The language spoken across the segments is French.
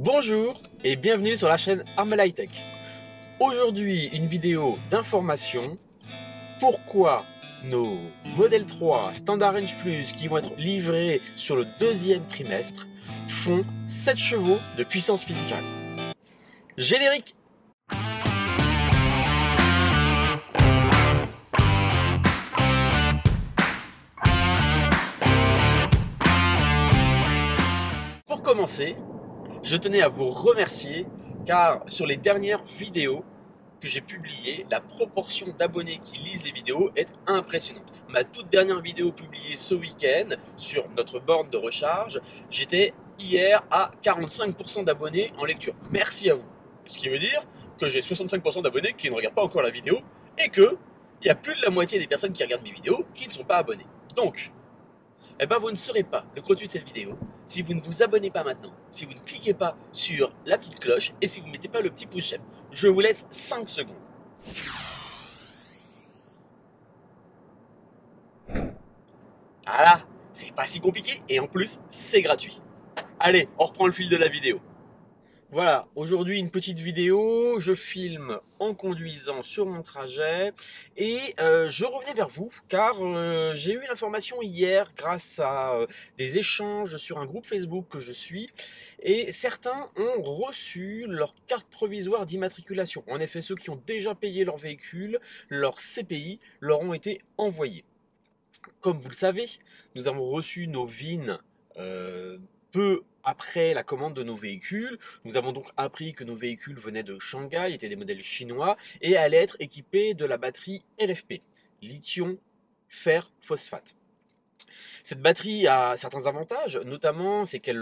Bonjour et bienvenue sur la chaîne Armel High Tech. Aujourd'hui, une vidéo d'information. Pourquoi nos Model 3 Standard Range Plus qui vont être livrés sur le deuxième trimestre font 7 chevaux de puissance fiscale. Générique. Pour commencer, je tenais à vous remercier car sur les dernières vidéos que j'ai publiées, la proportion d'abonnés qui lisent les vidéos est impressionnante. Ma toute dernière vidéo publiée ce week-end sur notre borne de recharge, j'étais hier à 45% d'abonnés en lecture. Merci à vous. Ce qui veut dire que j'ai 65% d'abonnés qui ne regardent pas encore la vidéo et que il y a plus de la moitié des personnes qui regardent mes vidéos qui ne sont pas abonnées. Donc, eh ben vous ne saurez pas le contenu de cette vidéo si vous ne vous abonnez pas maintenant, si vous ne cliquez pas sur la petite cloche et si vous ne mettez pas le petit pouce j'aime. Je vous laisse 5 secondes. Voilà, c'est pas si compliqué et en plus c'est gratuit. Allez, on reprend le fil de la vidéo. Voilà, aujourd'hui une petite vidéo, je filme en conduisant sur mon trajet et je revenais vers vous car j'ai eu l'information hier grâce à des échanges sur un groupe Facebook que je suis et certains ont reçu leur carte provisoire d'immatriculation. En effet, ceux qui ont déjà payé leur véhicule, leur CPI, leur ont été envoyés. Comme vous le savez, nous avons reçu nos VIN peu après la commande de nos véhicules. Nous avons donc appris que nos véhicules venaient de Shanghai, étaient des modèles chinois et allaient être équipés de la batterie LFP, lithium fer phosphate. Cette batterie a certains avantages, notamment c'est qu'elle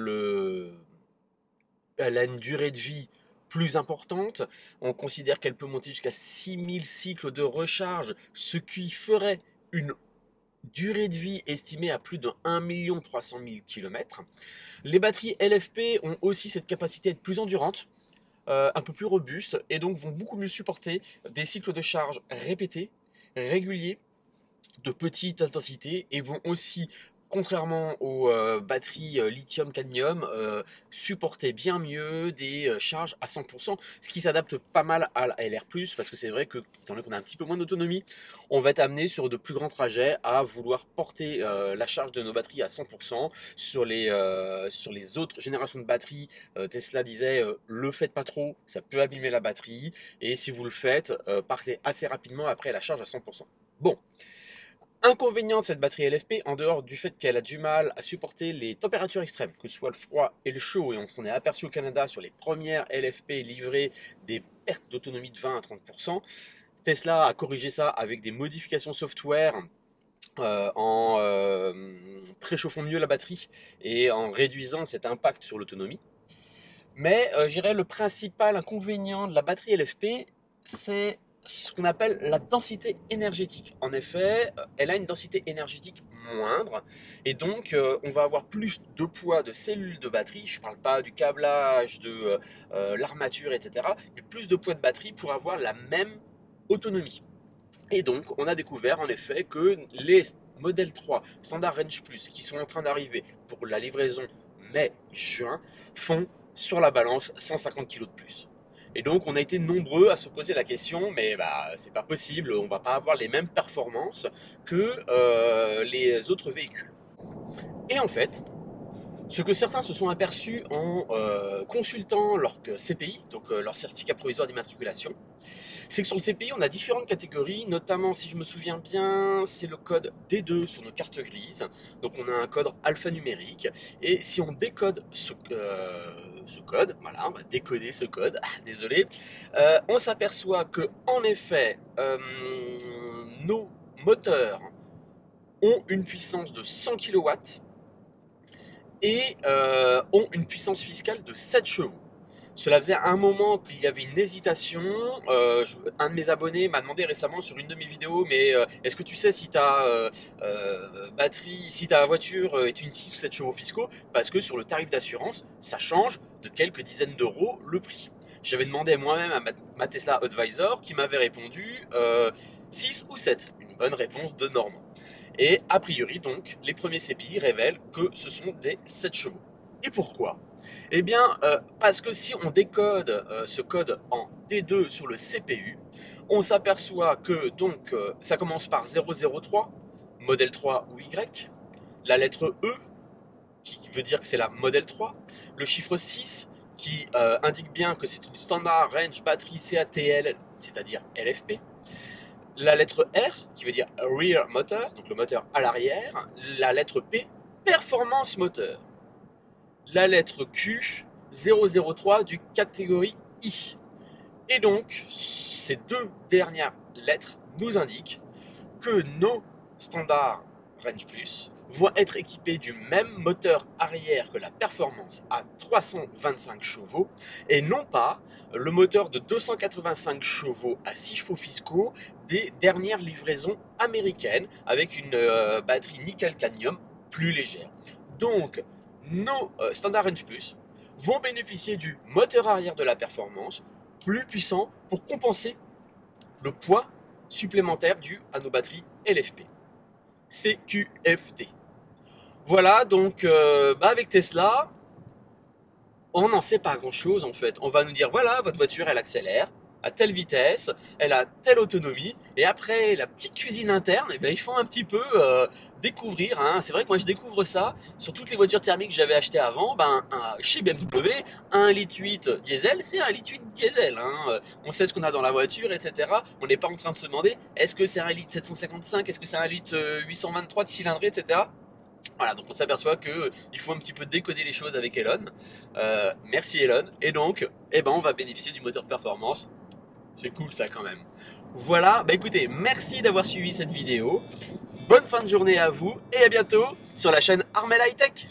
a une durée de vie plus importante. On considère qu'elle peut monter jusqu'à 6000 cycles de recharge, ce qui ferait une durée de vie estimée à plus de 1 300 000 km. Les batteries LFP ont aussi cette capacité d'être plus endurantes, un peu plus robustes, et donc vont beaucoup mieux supporter des cycles de charge répétés, réguliers, de petite intensité, et vont aussi, contrairement aux batteries lithium-cadmium, supporter bien mieux des charges à 100%, ce qui s'adapte pas mal à la LR+, parce que c'est vrai que, étant donné qu'on a un petit peu moins d'autonomie, on va être amené sur de plus grands trajets à vouloir porter la charge de nos batteries à 100%. Sur les autres générations de batteries, Tesla disait le faites pas trop, ça peut abîmer la batterie, et si vous le faites, partez assez rapidement après la charge à 100%. Bon. Inconvénient de cette batterie LFP, en dehors du fait qu'elle a du mal à supporter les températures extrêmes, que ce soit le froid et le chaud, et on s'en est aperçu au Canada sur les premières LFP livrées des pertes d'autonomie de 20 à 30%. Tesla a corrigé ça avec des modifications software en préchauffant mieux la batterie et en réduisant cet impact sur l'autonomie. Mais je dirais le principal inconvénient de la batterie LFP, c'est ce qu'on appelle la densité énergétique. En effet, elle a une densité énergétique moindre et donc on va avoir plus de poids de cellules de batterie. Je ne parle pas du câblage, de l'armature, etc. Mais plus de poids de batterie pour avoir la même autonomie. Et donc, on a découvert en effet que les Model 3 Standard Range Plus qui sont en train d'arriver pour la livraison mai-juin font sur la balance 150 kg de plus. Et donc, on a été nombreux à se poser la question, mais c'est pas possible, on va pas avoir les mêmes performances que les autres véhicules. Et en fait, ce que certains se sont aperçus en consultant leur CPI, donc leur certificat provisoire d'immatriculation, c'est que sur le CPI, on a différentes catégories, notamment, si je me souviens bien, c'est le code D2 sur nos cartes grises. Donc on a un code alphanumérique, et si on décode ce code, voilà, on va décoder ce code, désolé, on s'aperçoit que en effet, nos moteurs ont une puissance de 100 kW, et ont une puissance fiscale de 7 chevaux. Cela faisait un moment qu'il y avait une hésitation. Un de mes abonnés m'a demandé récemment sur une de mes vidéos, mais est-ce que tu sais si ta si ta voiture est une 6 ou 7 chevaux fiscaux? Parce que sur le tarif d'assurance, ça change de quelques dizaines d'euros le prix. J'avais demandé moi-même à ma Tesla Advisor qui m'avait répondu 6 ou 7. Une bonne réponse de Normand. Et a priori donc, les premiers CPI révèlent que ce sont des 7 chevaux. Et pourquoi? Eh bien, parce que si on décode ce code en D2 sur le CPU, on s'aperçoit que donc ça commence par 003, modèle 3 ou Y, la lettre E qui veut dire que c'est la modèle 3, le chiffre 6 qui indique bien que c'est une standard range batterie CATL, c'est-à-dire LFP, la lettre R qui veut dire rear motor, donc le moteur à l'arrière, la lettre P, performance moteur, la lettre Q 003 du catégorie I. Et donc, ces deux dernières lettres nous indiquent que nos standards Range Plus vont être équipés du même moteur arrière que la performance à 325 chevaux et non pas le moteur de 285 chevaux à 6 chevaux fiscaux des dernières livraisons américaines avec une batterie nickel-cadmium plus légère. Donc, nos standards Range Plus vont bénéficier du moteur arrière de la performance plus puissant pour compenser le poids supplémentaire dû à nos batteries LFP. CQFD. Voilà, donc avec Tesla, on n'en sait pas grand-chose en fait. On va nous dire, voilà, votre voiture, elle accélère à telle vitesse, elle a telle autonomie, et après, la petite cuisine interne, eh bien, ils font un petit peu découvrir. Hein. C'est vrai que moi, je découvre ça sur toutes les voitures thermiques que j'avais achetées avant. Chez BMW, un 1,8 litre diesel, c'est un 1,8 litre diesel. Hein. On sait ce qu'on a dans la voiture, etc. On n'est pas en train de se demander, est-ce que c'est un 1,755 litre, est-ce que c'est un 1,823 litre de cylindrée, etc. Voilà, donc on s'aperçoit qu'il faut un petit peu décoder les choses avec Elon. Merci Elon. Et donc, on va bénéficier du moteur performance. C'est cool ça quand même. Voilà, écoutez, merci d'avoir suivi cette vidéo. Bonne fin de journée à vous et à bientôt sur la chaîne Armel High Tech.